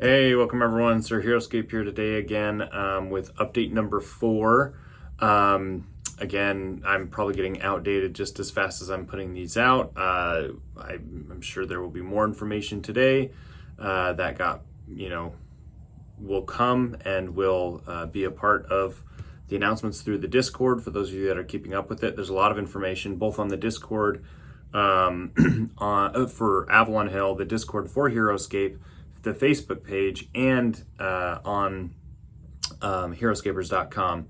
Hey, welcome everyone. Sir Heroscape here today again with update number 4. Again, I'm probably getting outdated just as fast as I'm putting these out. I'm sure there will be more information today that will come and will be a part of the announcements through the Discord. For those of you that are keeping up with it, there's a lot of information both on the Discord for Avalon Hill, the Discord for Heroscape, the Facebook page, and on heroscapers.com.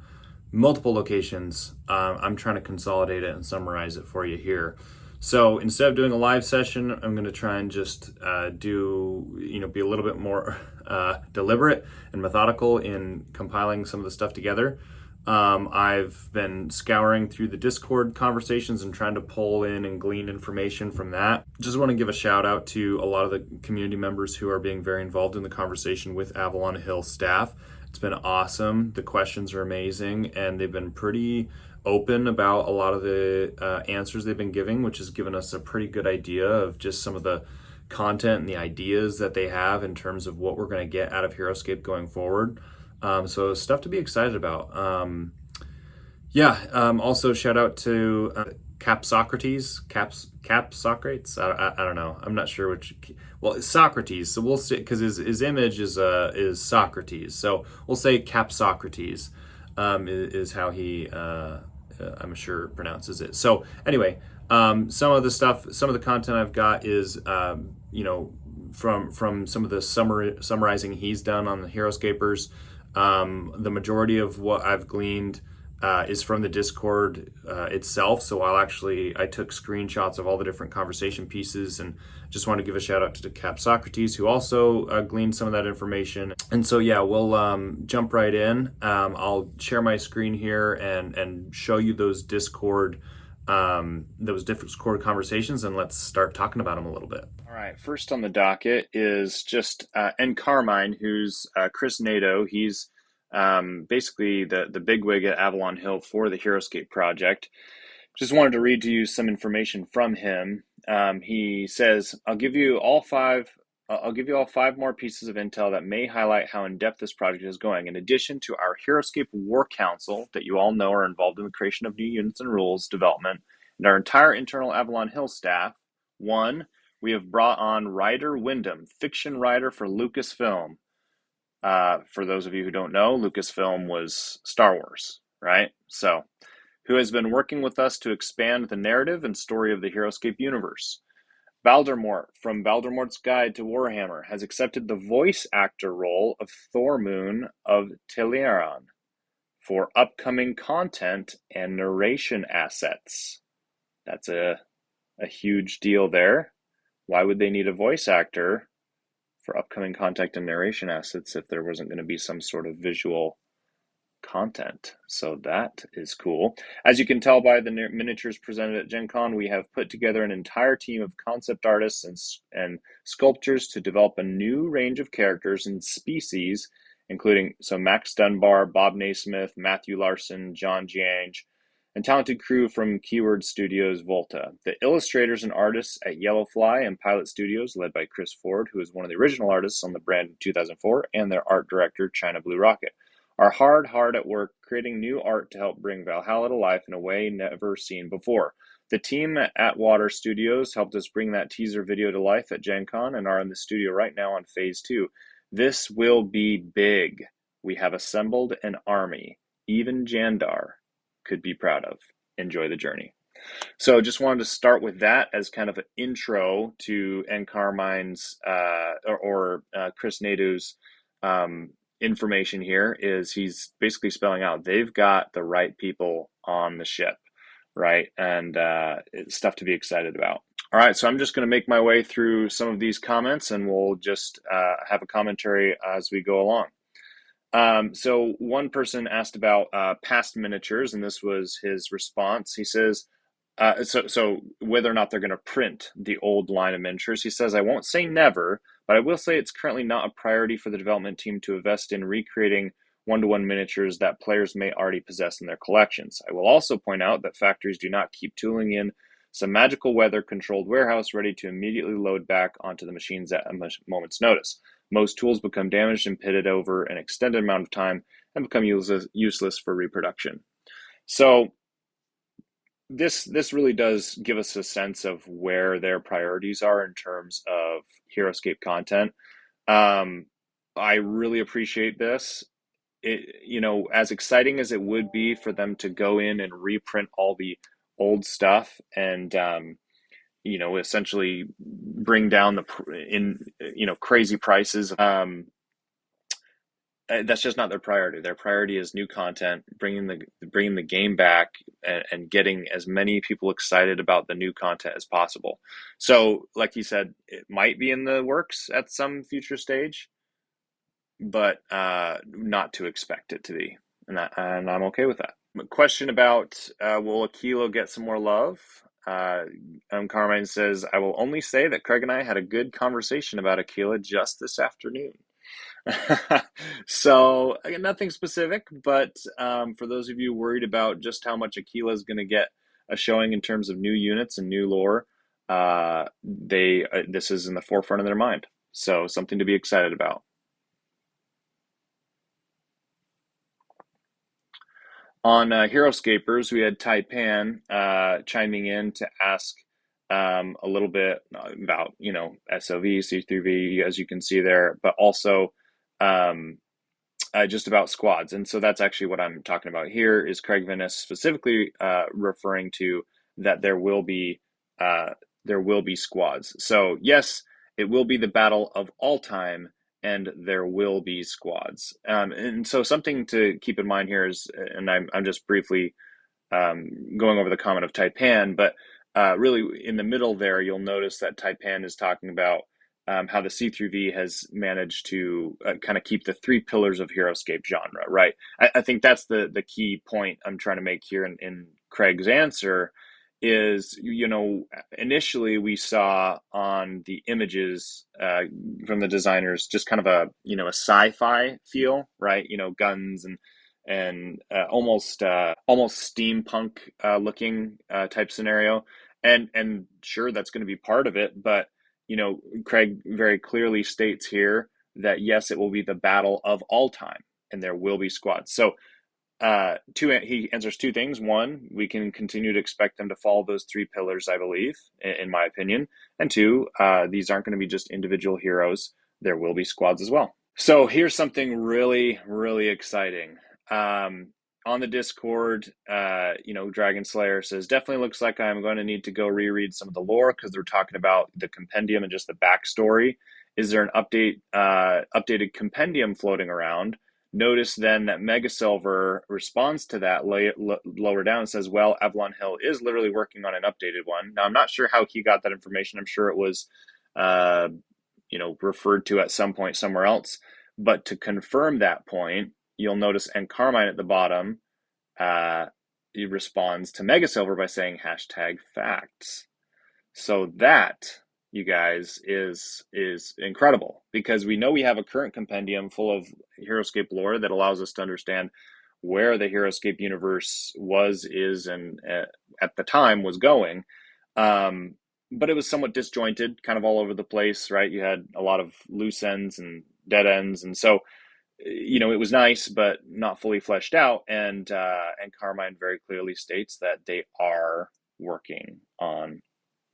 Multiple locations. I'm trying to consolidate it and summarize it for you here. So instead of doing a live session, I'm going to try and just be a little bit more deliberate and methodical in compiling some of the stuff together. I've been scouring through the Discord conversations and trying to pull in and glean information from that. Just want to give a shout out to a lot of the community members who are being very involved in the conversation with Avalon Hill staff. It's been awesome. The questions are amazing, and they've been pretty open about a lot of the answers they've been giving, which has given us a pretty good idea of just some of the content and the ideas that they have in terms of what we're going to get out of Heroscape going forward. So stuff to be excited about. Also shout out to Cap Socrates. I don't know. I'm not sure which. Well, it's Socrates. So we'll say, because his image is Socrates. So we'll say Cap Socrates is how he I'm sure pronounces it. So anyway, some of the content I've got is from some of the summarizing he's done on the Heroscapers. The majority of what I've gleaned is from the Discord itself. So I took screenshots of all the different conversation pieces, and just want to give a shout out to Cap Socrates, who also gleaned some of that information. And so yeah, we'll jump right in. I'll share my screen here and show you those Discord conversations, and let's start talking about them a little bit. All right, first on the docket is just N. Carmine, who's Chris Nadeau. He's basically the bigwig at Avalon Hill for the Heroscape project. Just wanted to read to you some information from him. He says, I'll give you all five more pieces of intel that may highlight how in-depth this project is going. In addition to our Heroscape War Council that you all know are involved in the creation of new units and rules development, and our entire internal Avalon Hill staff, 1, we have brought on Ryder Wyndham, fiction writer for Lucasfilm. For those of you who don't know, Lucasfilm was Star Wars, right? So, who has been working with us to expand the narrative and story of the Heroscape universe. Baldermort, from Baldermort's Guide to Warhammer, has accepted the voice actor role of Thormoon of Teleron for upcoming content and narration assets. That's a huge deal there. Why would they need a voice actor for upcoming content and narration assets if there wasn't going to be some sort of visual content? So that is cool. As you can tell by the miniatures presented at Gen Con, we have put together an entire team of concept artists and sculptors to develop a new range of characters and species, including Max Dunbar, Bob Naismith, Matthew Larson, John Giange, and talented crew from Keyword Studios Volta. The illustrators and artists at Yellowfly and Pilot Studios, led by Chris Ford, who is one of the original artists on the brand in 2004, and their art director, China Blue Rocket, are hard at work creating new art to help bring Valhalla to life in a way never seen before. The team at Atwater Studios helped us bring that teaser video to life at Gen Con and are in the studio right now on Phase 2. This will be big. We have assembled an army. Even Jandar could be proud of. Enjoy the journey. So just wanted to start with that as kind of an intro to N. Carmine's Chris Nadeau's information here. Is he's basically spelling out they've got the right people on the ship, right? And it's stuff to be excited about. All right, so I'm just going to make my way through some of these comments, and we'll just have a commentary as we go along. So one person asked about past miniatures, and this was his response. He says, so whether or not they're going to print the old line of miniatures, he says, I won't say never, but I will say it's currently not a priority for the development team to invest in recreating one-to-one miniatures that players may already possess in their collections. I will also point out that factories do not keep tooling in some magical weather-controlled warehouse ready to immediately load back onto the machines at a moment's notice. Most tools become damaged and pitted over an extended amount of time and become useless for reproduction. So this really does give us a sense of where their priorities are in terms of Heroscape content. Um, I really appreciate this. As exciting as it would be for them to go in and reprint all the old stuff and essentially bring down crazy prices. That's just not their priority. Their priority is new content, bringing the game back, and getting as many people excited about the new content as possible. So, like you said, it might be in the works at some future stage, but not to expect it to be, and I'm okay with that. Question about will Aquilo get some more love? Carmine says, I will only say that Craig and I had a good conversation about Aquila just this afternoon. So, again, nothing specific, but for those of you worried about just how much Aquila is going to get a showing in terms of new units and new lore, this is in the forefront of their mind. So, something to be excited about. On Heroscapers, we had Taipan chiming in to ask a little bit about, SOV, C3V, as you can see there, but also just about squads. And so that's actually what I'm talking about here is Craig Venice specifically referring to that there will be squads. So yes, it will be the battle of all time, and there will be squads. And so something to keep in mind here is, and I'm just briefly going over the comment of Taipan, but really in the middle there, you'll notice that Taipan is talking about how the C3V has managed to kind of keep the three pillars of Heroscape genre, right? I think that's the key point I'm trying to make here in Craig's answer is, initially we saw on the images from the designers just kind of a sci-fi feel, right? Guns and almost steampunk looking type scenario, and sure, that's going to be part of it, but Craig very clearly states here that yes, it will be the battle of all time, and there will be squads. So he answers two things. One, we can continue to expect them to follow those three pillars, I believe, in my opinion. And two, these aren't going to be just individual heroes. There will be squads as well. So here's something really, really exciting. On the Discord, Dragon Slayer says, definitely looks like I'm going to need to go reread some of the lore because they're talking about the Compendium and just the backstory. Is there an updated Compendium floating around? Notice then that Mega Silver responds to that lower down and says, well, Avalon Hill is literally working on an updated one. Now, I'm not sure how he got that information. I'm sure it was, referred to at some point somewhere else. But to confirm that point, you'll notice Carmine at the bottom, he responds to Mega Silver by saying #facts. So that, you guys, is incredible because we know we have a current compendium full of Heroscape lore that allows us to understand where the Heroscape universe is, and at the time was going. But it was somewhat disjointed, kind of all over the place, right? You had a lot of loose ends and dead ends, and so it was nice, but not fully fleshed out. And Carmine very clearly states that they are working on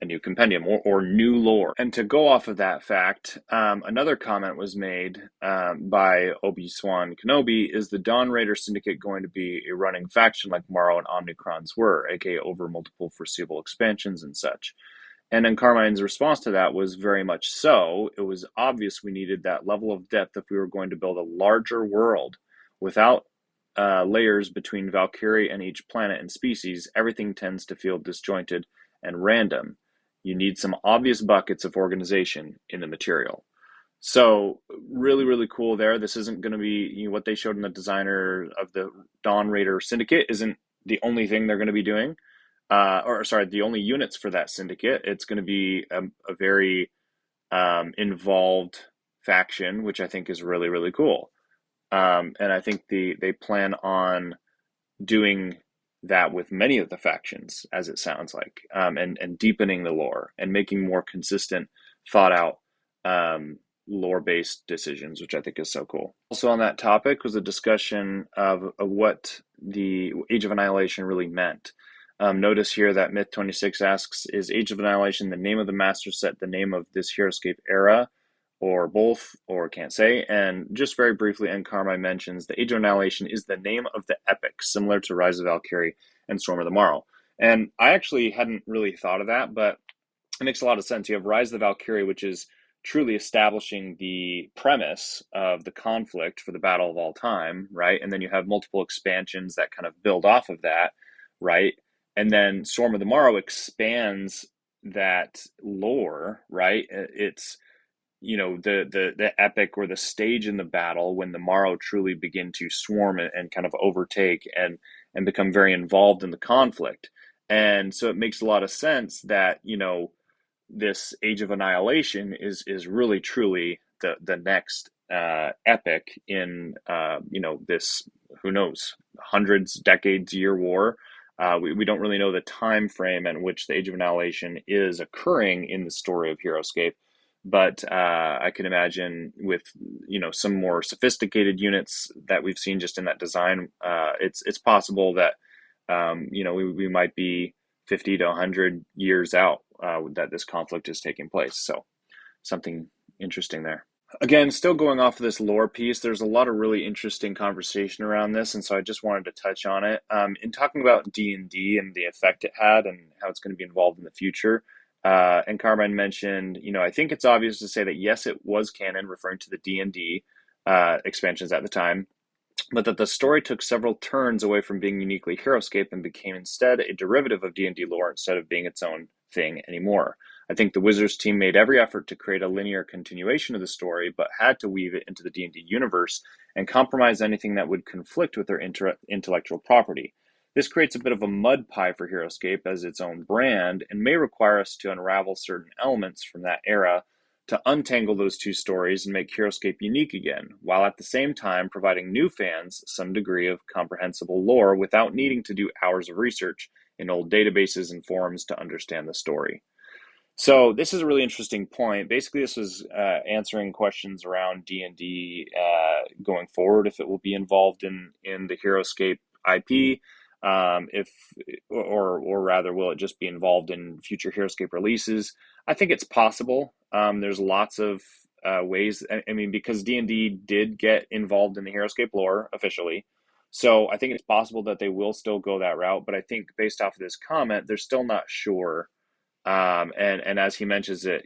a new compendium or new lore. And to go off of that fact, another comment was made by Obi-Wan Kenobi, is the Dawn Raider Syndicate going to be a running faction like Morrow and Omnicrons were, aka over multiple foreseeable expansions and such? And then Carmine's response to that was very much so. It was obvious we needed that level of depth if we were going to build a larger world. Without layers between Valkyrie and each planet and species, everything tends to feel disjointed and random. You need some obvious buckets of organization in the material. So really, really cool there. This isn't going to be, what they showed in the designer of the Dawn Raider Syndicate isn't the only thing they're going to be doing. The only units for that syndicate. It's going to be a very involved faction, which I think is really, really cool. And I think they plan on doing that with many of the factions, as it sounds like, and deepening the lore and making more consistent, thought out lore-based decisions, which I think is so cool. Also on that topic was a discussion of what the Age of Annihilation really meant. Notice here that Myth26 asks, is Age of Annihilation the name of the master set, the name of this Heroscape era, or both, or can't say? And just very briefly, Carmine mentions the Age of Annihilation is the name of the epic, similar to Rise of Valkyrie and Storm of the Morrow. And I actually hadn't really thought of that, but it makes a lot of sense. You have Rise of the Valkyrie, which is truly establishing the premise of the conflict for the battle of all time, right? And then you have multiple expansions that kind of build off of that, right? And then Storm of the Morrow expands that lore, right? It's the epic or the stage in the battle when the Morrow truly begin to swarm and kind of overtake and become very involved in the conflict. And so it makes a lot of sense that this Age of Annihilation is really truly the next epic in this, who knows, hundreds, decades, year war. We don't really know the time frame in which the Age of Annihilation is occurring in the story of Heroscape, but I can imagine with some more sophisticated units that we've seen just in that design, it's possible that we might be 50 to 100 years out that this conflict is taking place. So something interesting there. Again, still going off of this lore piece, there's a lot of really interesting conversation around this, and so I just wanted to touch on it. In talking about D&D and the effect it had and how it's going to be involved in the future, and Carmine mentioned, I think it's obvious to say that yes, it was canon, referring to the D&D expansions at the time, but that the story took several turns away from being uniquely Heroscape and became instead a derivative of D&D lore instead of being its own thing anymore. I think the Wizards team made every effort to create a linear continuation of the story, but had to weave it into the D&D universe and compromise anything that would conflict with their intellectual property. This creates a bit of a mud pie for Heroscape as its own brand and may require us to unravel certain elements from that era to untangle those two stories and make Heroscape unique again, while at the same time providing new fans some degree of comprehensible lore without needing to do hours of research in old databases and forums to understand the story. So this is a really interesting point. Basically, this was answering questions around D&D going forward, if it will be involved in the Heroscape IP, if or rather, will it just be involved in future Heroscape releases? I think it's possible. There's lots of ways. I mean, because D&D did get involved in the Heroscape lore officially, so I think it's possible that they will still go that route. But I think based off of this comment, they're still not sure. And as he mentions it,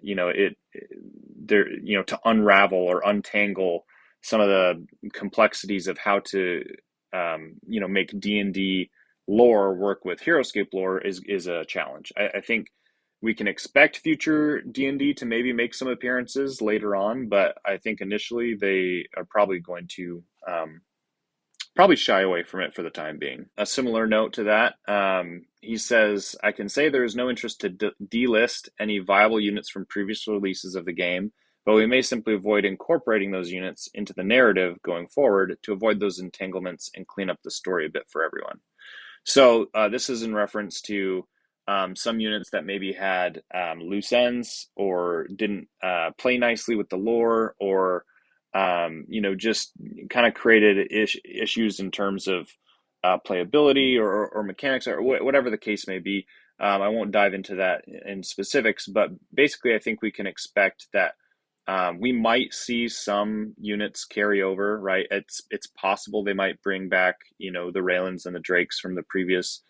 to unravel or untangle some of the complexities of how to, make D&D lore work with Heroscape lore is a challenge. I think we can expect future D&D to maybe make some appearances later on, but I think initially they are probably going to probably shy away from it for the time being. A similar note to that, he says, I can say there is no interest to delist any viable units from previous releases of the game, but we may simply avoid incorporating those units into the narrative going forward to avoid those entanglements and clean up the story a bit for everyone. So this is in reference to some units that maybe had loose ends or didn't play nicely with the lore, or just kind of created issues in terms of playability or mechanics or whatever the case may be. I won't dive into that in specifics, but basically I think we can expect that we might see some units carry over, right? It's possible they might bring back, the Raelans and the Drakes from the previous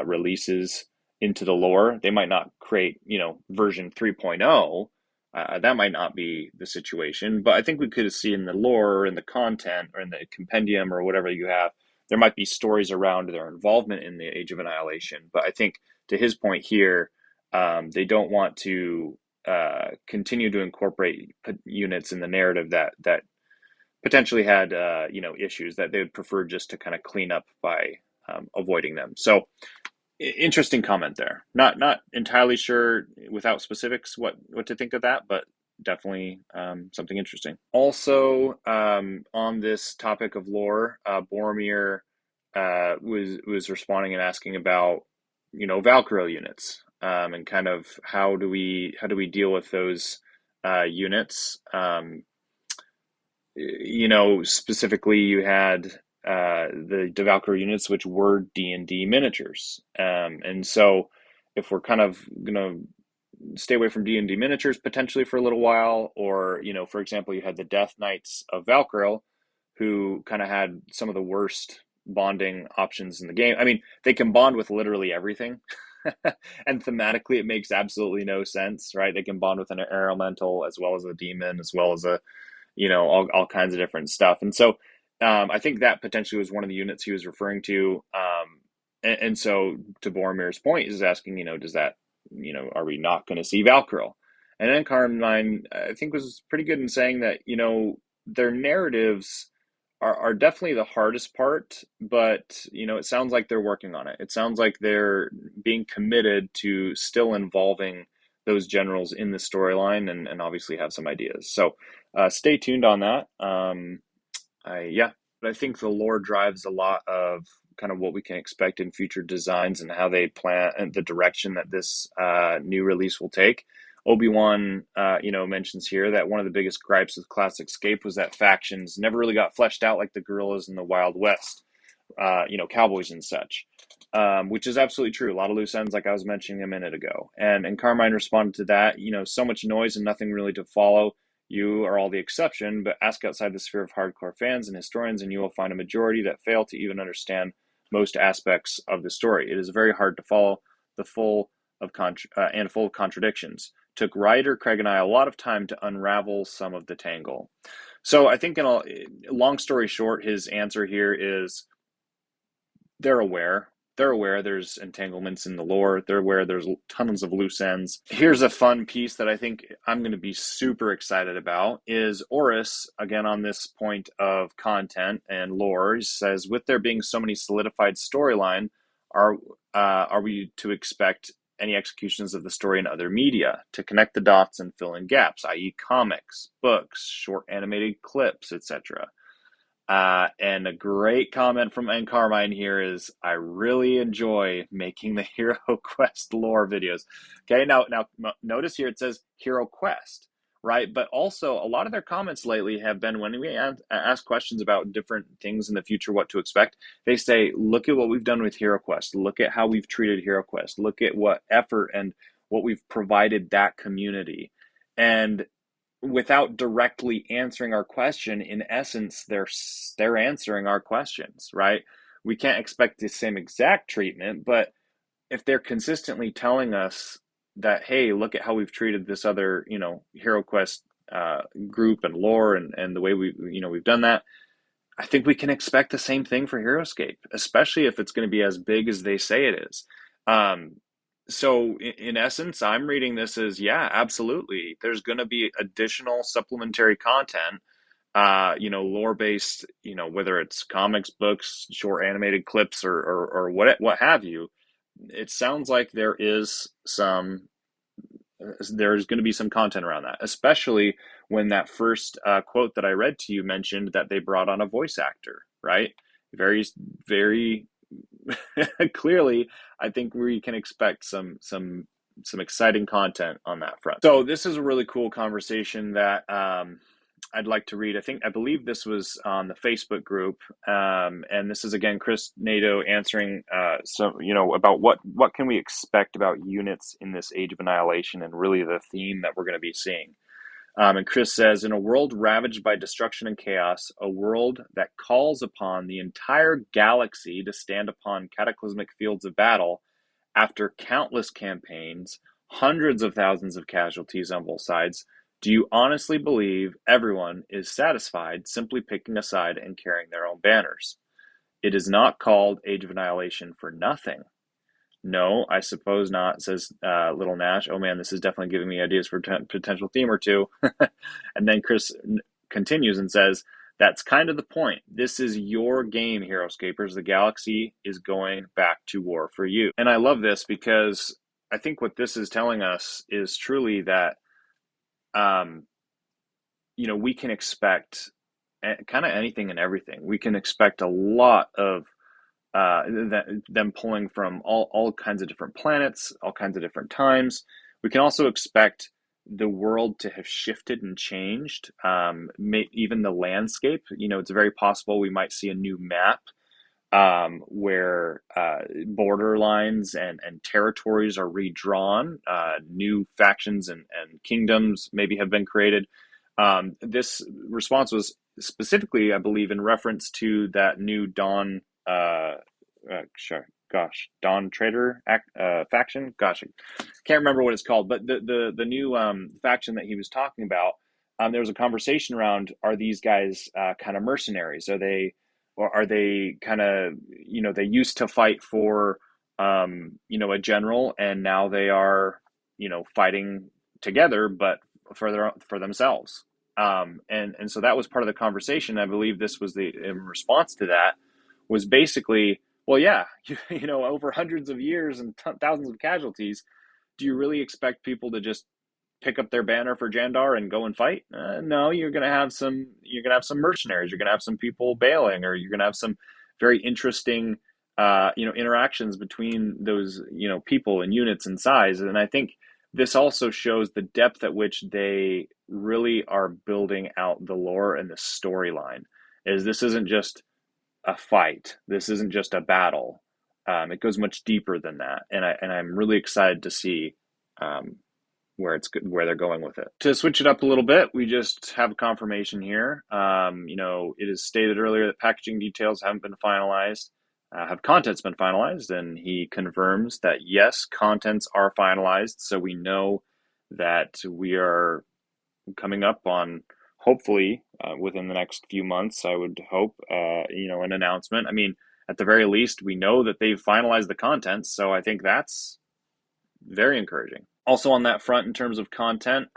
releases into the lore. They might not create, version 3.0. That might not be the situation, but I think we could see in the lore or in the content or in the compendium or whatever you have, there might be stories around their involvement in the Age of Annihilation. But I think to his point here, they don't want to continue to incorporate units in the narrative that potentially had issues that they would prefer just to kind of clean up by avoiding them. So interesting comment there. Not entirely sure without specifics what to think of that, but definitely something interesting. Also, on this topic of lore, Boromir was responding and asking about Valkyrie units, and kind of how do we deal with those units. Specifically, you had the Devalcor units, which were D&D miniatures. And so, if we're kind of going to stay away from D&D miniatures potentially for a little while, or, for example, you had the Death Knights of Valkyrie, who kind of had some of the worst bonding options in the game. I mean, they can bond with literally everything. And thematically, it makes absolutely no sense, right? They can bond with an air elemental as well as a demon, as well as all kinds of different stuff. And so I think that potentially was one of the units he was referring to. And so to Boromir's point, is asking, does that, are we not going to see Valkyrie? And then Carmine, I think, was pretty good in saying that, their narratives are definitely the hardest part, but, it sounds like they're working on it. It sounds like they're being committed to still involving those generals in the storyline and obviously have some ideas. So stay tuned on that. But I think the lore drives a lot of kind of what we can expect in future designs and how they plan and the direction that this new release will take. Obi-Wan, mentions here that one of the biggest gripes with Classic Scape was that factions never really got fleshed out like the guerrillas in the Wild West, cowboys and such, which is absolutely true. A lot of loose ends, like I was mentioning a minute ago. And Carmine responded to that, so much noise and nothing really to follow. You are all the exception, but ask outside the sphere of hardcore fans and historians, and you will find a majority that fail to even understand most aspects of the story. It is very hard to follow the full of contradictions. Took Ryder, Craig, and I a lot of time to unravel some of the tangle. So I think, in a long story short, his answer here is they're aware. They're aware there's entanglements in the lore. They're aware there's tons of loose ends. Here's a fun piece that I think I'm going to be super excited about is Oris, again, on this point of content and lore, says, with there being so many solidified storyline, are we to expect any executions of the story in other media to connect the dots and fill in gaps, i.e. comics, books, short animated clips, etc.? And a great comment from N. Carmine here is, I really enjoy making the Hero Quest lore videos. Okay, now notice here it says Hero Quest, right? But also a lot of their comments lately have been when we ask questions about different things in the future, what to expect. They say, look at what we've done with Hero Quest. Look at how we've treated Hero Quest. Look at what effort and what we've provided that community. And without directly answering our question, in essence, they're answering our questions, right? We can't expect the same exact treatment, but if they're consistently telling us that, hey, look at how we've treated this other, Hero Quest group and lore and the way we've done that, I think we can expect the same thing for Heroscape, especially if it's going to be as big as they say it is. So in essence, I'm reading this as, yeah, absolutely. There's going to be additional supplementary content, lore based, whether it's comics, books, short animated clips, or what have you. It sounds like there's going to be some content around that, especially when that first quote that I read to you mentioned that they brought on a voice actor, right? Very, very clearly, I think we can expect some exciting content on that front. So this is a really cool conversation that I'd like to read. I believe this was on the Facebook group, and this is again Chris Nadeau answering about what can we expect about units in this Age of Annihilation, and really the theme that we're going to be seeing. And Chris says, in a world ravaged by destruction and chaos, a world that calls upon the entire galaxy to stand upon cataclysmic fields of battle after countless campaigns, hundreds of thousands of casualties on both sides, do you honestly believe everyone is satisfied simply picking a side and carrying their own banners? It is not called Age of Annihilation for nothing. No, I suppose not, says Little Nash. Oh man, this is definitely giving me ideas for potential theme or two. And then Chris continues and says, that's kind of the point. This is your game, Heroscapers. The galaxy is going back to war for you. And I love this because I think what this is telling us is truly that, we can expect kind of anything and everything. We can expect a lot of them pulling from all kinds of different planets, all kinds of different times. We can also expect the world to have shifted and changed. Even the landscape, it's very possible we might see a new map where border lines and territories are redrawn, new factions and kingdoms maybe have been created. This response was specifically, I believe, in reference to that new Dawn, Dawn Trader faction. Gosh, I can't remember what it's called, but the new faction that he was talking about. There was a conversation around: are these guys kind of mercenaries? Or are they kind of, they used to fight for, a general, and now they are, fighting together, but for themselves. And so that was part of the conversation. I believe this was in response to that, was basically, well, yeah, over hundreds of years and thousands of casualties, do you really expect people to just pick up their banner for Jandar and go and fight? No, you're gonna have some mercenaries. You're gonna have some people bailing, or you're gonna have some very interesting, interactions between those, people and units and size. And I think this also shows the depth at which they really are building out the lore and the storyline. Is this isn't just a fight. This isn't just a battle. It goes much deeper than that, and I'm really excited to see um, where they're going with it. To switch it up a little bit, we just have a confirmation here. It is stated earlier that packaging details haven't been finalized. Have contents been finalized? And he confirms that yes, contents are finalized. So we know that we are coming up on, hopefully, within the next few months, I would hope, an announcement. I mean, at the very least, we know that they've finalized the contents. So I think that's very encouraging. Also on that front, in terms of content,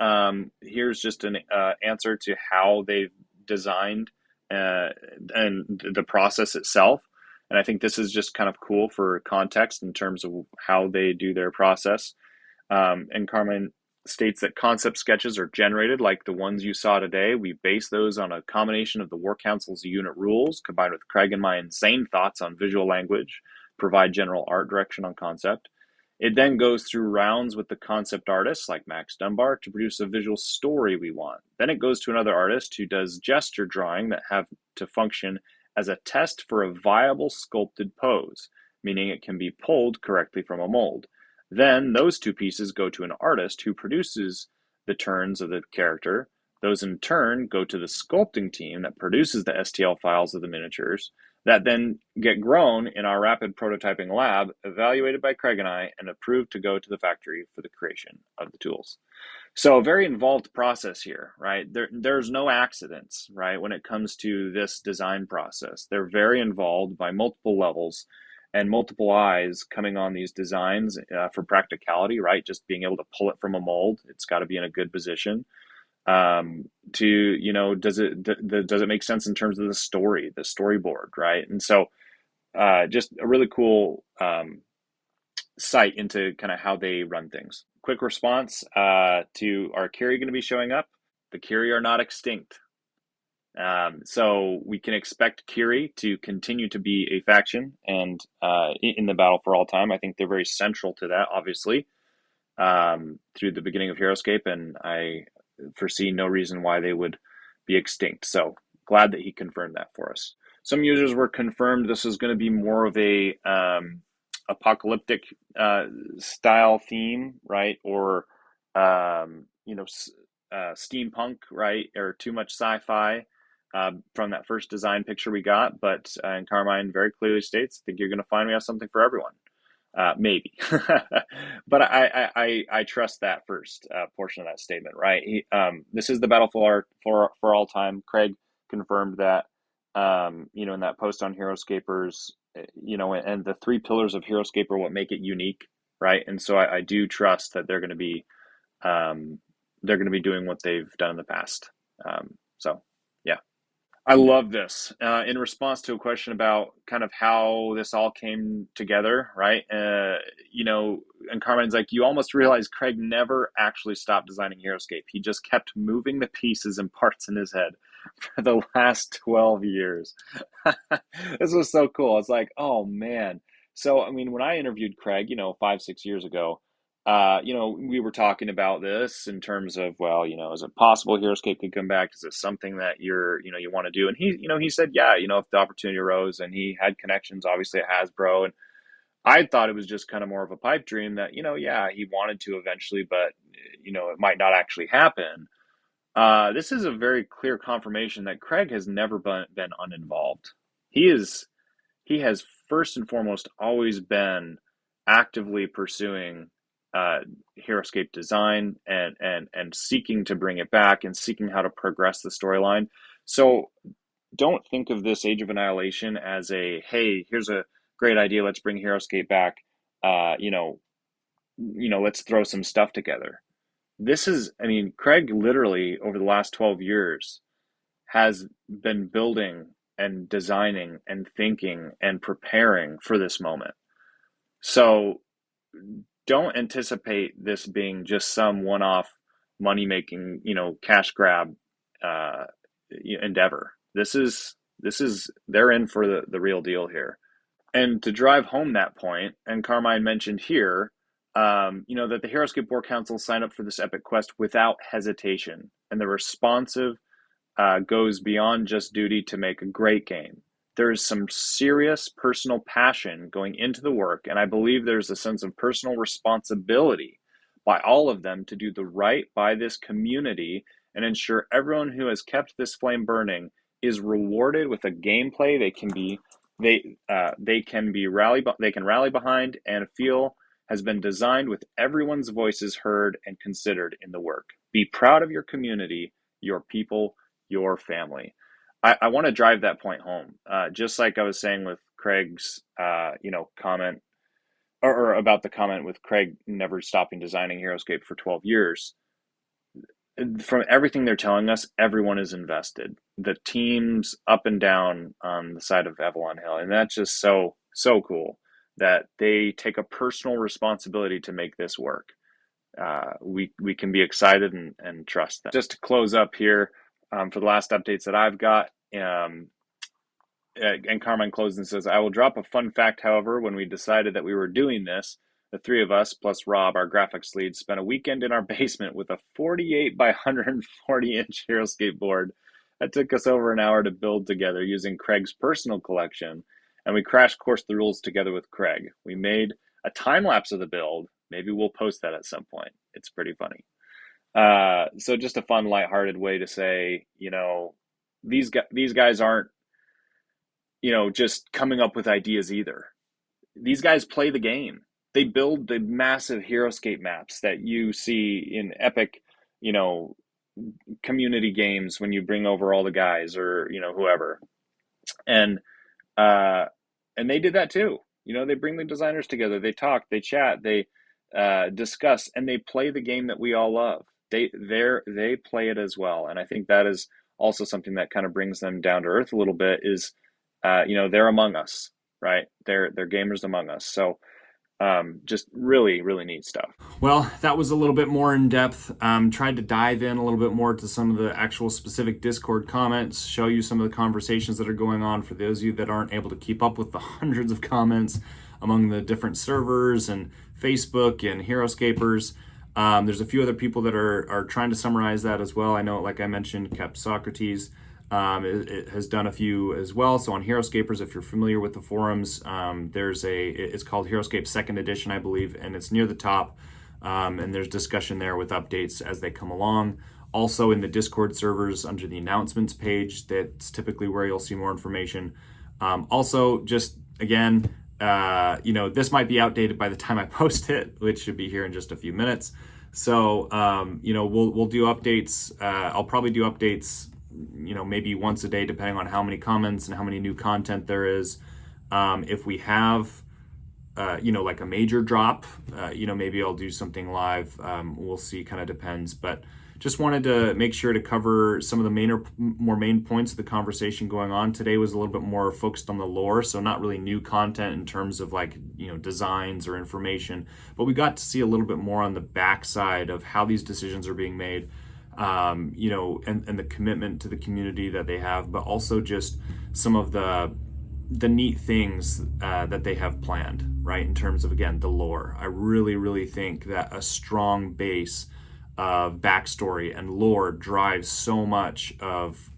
here's just an answer to how they've designed and the process itself. And I think this is just kind of cool for context in terms of how they do their process. And Carmine states that concept sketches are generated like the ones you saw today. We base those on a combination of the War Council's unit rules combined with Craig and my insane thoughts on visual language, provide general art direction on concept. It then goes through rounds with the concept artists like Max Dunbar to produce a visual story we want. Then it goes to another artist who does gesture drawing that have to function as a test for a viable sculpted pose, meaning it can be pulled correctly from a mold. Then those two pieces go to an artist who produces the turns of the character. Those in turn go to the sculpting team that produces the STL files of the miniatures that then get grown in our rapid prototyping lab, evaluated by Craig and I, and approved to go to the factory for the creation of the tools. So a very involved process here, right? There's no accidents, right? When it comes to this design process, they're very involved by multiple levels and multiple eyes coming on these designs for practicality, right? Just being able to pull it from a mold, it's got to be in a good position. To does it make sense in terms of the storyboard, right? And so just a really cool sight into kind of how they run things. Quick response to: are Kiri going to be showing up? The Kiri are not extinct. So we can expect Kiri to continue to be a faction and in the battle for all time. I think they're very central to that, obviously, through the beginning of Heroscape, and I foresee no reason why they would be extinct. So glad that he confirmed that for us. Some users were confirmed this is going to be more of a apocalyptic style theme, right? Or steampunk, right? Or too much sci-fi from that first design picture we got. But and Carmine very clearly states, I think you're going to find we have something for everyone. Maybe, but I trust that first portion of that statement, right? This is the battle for all time. Craig confirmed that, in that post on Heroscapers, and the three pillars of Heroscape are what make it unique, right? And so I do trust that they're going to be doing what they've done in the past. So yeah. I love this. In response to a question about kind of how this all came together, right? And Carmine's like, you almost realize Craig never actually stopped designing Heroscape. He just kept moving the pieces and parts in his head for the last 12 years. This was so cool. It's like, oh man. So, I mean, when I interviewed Craig, 5, 6 years ago, we were talking about this in terms of, well, is it possible Heroscape could come back? Is it something that you want to do? And he said, yeah, if the opportunity arose, and he had connections, obviously at Hasbro. And I thought it was just kind of more of a pipe dream that, yeah, he wanted to eventually, but, it might not actually happen. This is a very clear confirmation that Craig has never been uninvolved. He is he has first and foremost always been actively pursuing uh, Heroscape design and seeking to bring it back and seeking how to progress the storyline. So don't think of this Age of Annihilation as a, hey, here's a great idea, let's bring Heroscape back. Uh, you know, let's throw some stuff together. This is, I mean, Craig literally over the last 12 years has been building and designing and thinking and preparing for this moment. So don't anticipate this being just some one-off money-making, cash grab uh, endeavor. This is they're in for the real deal here. And to drive home that point, and Carmine mentioned here, that the Heroescape War Council signed up for this epic quest without hesitation, and the responsive goes beyond just duty to make a great game. There is some serious personal passion going into the work, and I believe there's a sense of personal responsibility by all of them to do the right by this community and ensure everyone who has kept this flame burning is rewarded with a gameplay they can rally behind and feel has been designed with everyone's voices heard and considered in the work. Be proud of your community, your people, your family. I want to drive that point home. Just like I was saying with Craig's, comment or about the comment with Craig never stopping designing Heroscape for 12 years. From everything they're telling us, everyone is invested. The teams up and down on the side of Avalon Hill. And that's just so, so cool that they take a personal responsibility to make this work. We can be excited and trust them. Just to close up here, for the last updates that I've got, and Carmine closes and says, I will drop a fun fact, however, when we decided that we were doing this, the three of us, plus Rob, our graphics lead, spent a weekend in our basement with a 48 by 140 inch Heroscape board that took us over an hour to build together using Craig's personal collection, and we crash coursed the rules together with Craig. We made a time lapse of the build. Maybe we'll post that at some point. It's pretty funny. So just a fun, lighthearted way to say, these guys aren't, just coming up with ideas either. These guys play the game. They build the massive Heroscape maps that you see in epic, community games when you bring over all the guys or, whoever. And they did that too. They bring the designers together, they talk, they chat, they discuss, and they play the game that we all love. They play it as well. And I think that is also something that kind of brings them down to earth a little bit is, they're among us, right? They're gamers among us. So just really, really neat stuff. Well, that was a little bit more in depth. Tried to dive in a little bit more to some of the actual specific Discord comments, show you some of the conversations that are going on for those of you that aren't able to keep up with the hundreds of comments among the different servers and Facebook and Heroscapers. There's a few other people that are trying to summarize that as well. I know, like I mentioned, Kept Socrates it has done a few as well. So on Heroscapers, if you're familiar with the forums, it's called Heroscape 2nd Edition, I believe, and it's near the top. And there's discussion there with updates as they come along. Also in the Discord servers under the announcements page, that's typically where you'll see more information. Also, just again, this might be outdated by the time I post it, which should be here in just a few minutes. So, we'll do updates. I'll probably do updates, maybe once a day, depending on how many comments and how many new content there is. If we have, like a major drop, maybe I'll do something live. We'll see, kind of depends. But just wanted to make sure to cover some of the main points of the conversation going on. Today was a little bit more focused on the lore, so not really new content in terms of designs or information, but we got to see a little bit more on the backside of how these decisions are being made, and the commitment to the community that they have, but also just some of the neat things that they have planned, right? In terms of, again, the lore. I really think that a strong base of backstory and lore drives so much of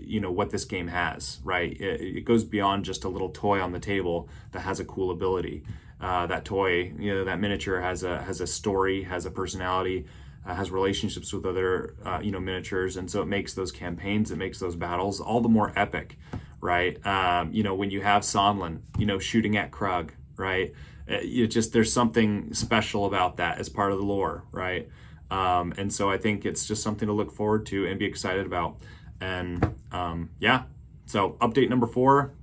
what this game has, right? It goes beyond just a little toy on the table that has a cool ability. That toy, that miniature has a story, has a personality, has relationships with other miniatures, and so it makes those campaigns, it makes those battles all the more epic, right? When you have Sonlin, shooting at Krug, right? There's something special about that as part of the lore, right? And so I think it's just something to look forward to and be excited about. And so update number 4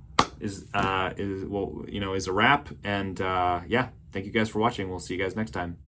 is a wrap. And thank you guys for watching. We'll see you guys next time.